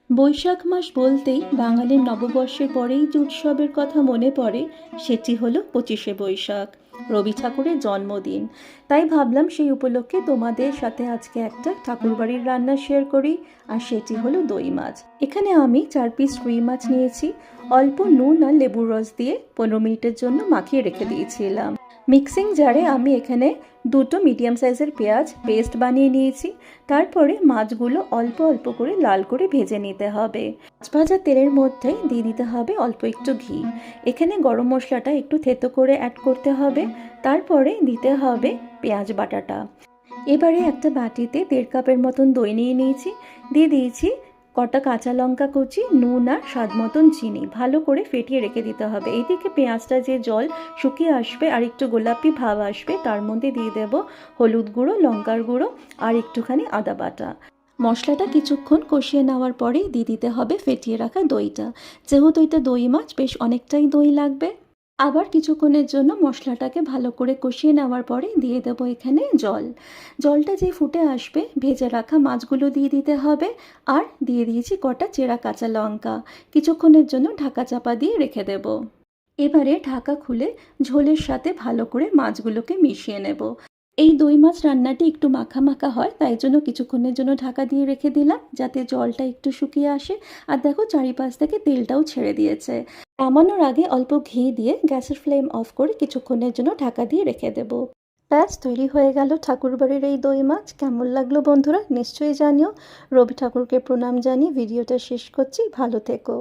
বৈশাখ মাস বলতেই বাঙালির নববর্ষের পরেই যে উৎসবের কথা মনে পড়ে সেটি হলো 25শে বৈশাখ, রবি ঠাকুরের জন্মদিন। তাই ভাবলাম সেই উপলক্ষে তোমাদের সাথে আজকে একটা ঠাকুরবাড়ির রান্না শেয়ার করি, আর সেটি হলো দই মাছ। এখানে আমি 4 পিস রুই মাছ নিয়েছি, অল্প নুন আর লেবুর রস দিয়ে 15 মিনিটের জন্য মাখিয়ে রেখে দিয়েছিলাম। মিক্সিং জারে আমি এখানে 2টো মিডিয়াম সাইজের পেঁয়াজ পেস্ট বানিয়ে নিয়েছি। তারপরে মাছগুলো অল্প অল্প করে লাল করে ভেজে নিতে হবে। মাছ ভাজা তেলের মধ্যে দিয়ে দিতে হবে অল্প একটু ঘি। এখানে গরম মশলাটা একটু থেতো করে অ্যাড করতে হবে। তারপরে দিতে হবে পেঁয়াজ বাটাটা। এবারে একটা বাটিতে 1.5 কাপের মতন দই নিয়ে নিয়েছি, দিয়ে দিয়েছি কটা কাঁচা লঙ্কা কুচি, নুন আর স্বাদ মতন চিনি। ভালো করে ফেটিয়ে রেখে দিতে হবে। এইদিকে পেঁয়াজটা যে জল শুকিয়ে আসবে আর একটু গোলাপি ভাব আসবে, তার মধ্যে দিয়ে দেব হলুদ গুঁড়ো, লঙ্কার গুঁড়ো আর একটুখানি আদা বাটা। মশলাটা কিছুক্ষণ কষিয়ে নেওয়ার পরেই দিয়ে দিতে হবে ফেটিয়ে রাখা দইটা। যেহেতু এটা দই মাছ, বেশ অনেকটাই দই লাগবে। আবার কিছুক্ষণের জন্য মশলাটাকে ভালো করে কষিয়ে নেওয়ার পরে দিয়ে দেবো এখানে জল। জলটা যে ফুটে আসবে ভেজে রাখা মাছগুলো দিয়ে দিতে হবে, আর দিয়ে দিয়েছি কটা চেরা কাঁচা লঙ্কা। কিছুক্ষণের জন্য ঢাকা চাপা দিয়ে রেখে দেব। এবারে ঢাকা খুলে ঝোলের সাথে ভালো করে মাছগুলোকে মিশিয়ে নেব। এই দই মাছ রান্নাটি একটু মাখা মাখা হয়, তাই জন্য কিছুক্ষণের জন্য ঢাকা দিয়ে রেখে দিলাম যাতে জলটা একটু শুকিয়ে আসে। আর দেখো চারিপাশ থেকে তেলটাও ছেড়ে দিয়েছে। নামানোর আগে অল্প ঘি দিয়ে গ্যাসের ফ্লেম অফ করে কিছুক্ষণের জন্য ঢাকা দিয়ে রেখে দেব। ব্যাস তৈরি হয়ে গেল ঠাকুরবাড়ির এই দই মাছ। কেমন লাগলো বন্ধুরা নিশ্চয়ই জানিও। রবি ঠাকুরকে প্রণাম জানিয়ে ভিডিওটা শেষ করছি। ভালো থেকো।